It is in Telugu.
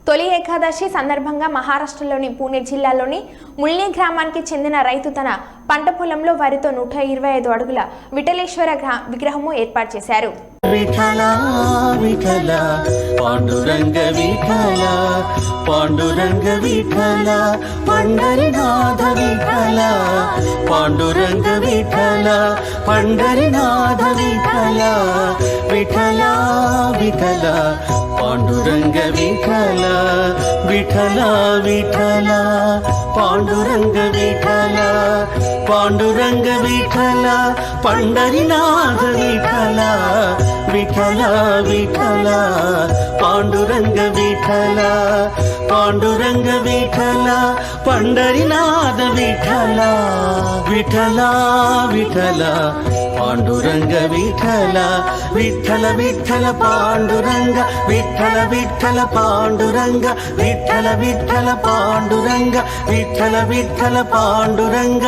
తొలి ఏకాదశి సందర్భంగా మహారాష్ట్రలోని పూణే జిల్లాలోని ముల్నీ గ్రామానికి చెందిన రైతు తన పంట పొలంలో వరితో 125 అడుగుల విఠలేశ్వర విగ్రహము ఏర్పాటు చేశారు. విఠలా విఠలా పాండురంగ విఠలా పాండురంగ విఠలా పండరినాథ విఠలా పాండురంగ విఠలా పండరినాథ విఠలా విఠలా విఠలా పాండురంగ విఠలా విఠలా విఠలా పాండురంగ విఠలా పాండురంగ విఠలా పండరినాథ విఠలా విఠలా విఠలా పాండురంగ విఠలా పాండురంగ విఠలా పండరినాథ విఠలా విఠలా విఠలా పాండురంగ విఠలా విఠల విఠల పాండురంగ విఠల విఠల పాండురంగ విఠల విఠల పాండురంగ విఠల విఠల పాండురంగ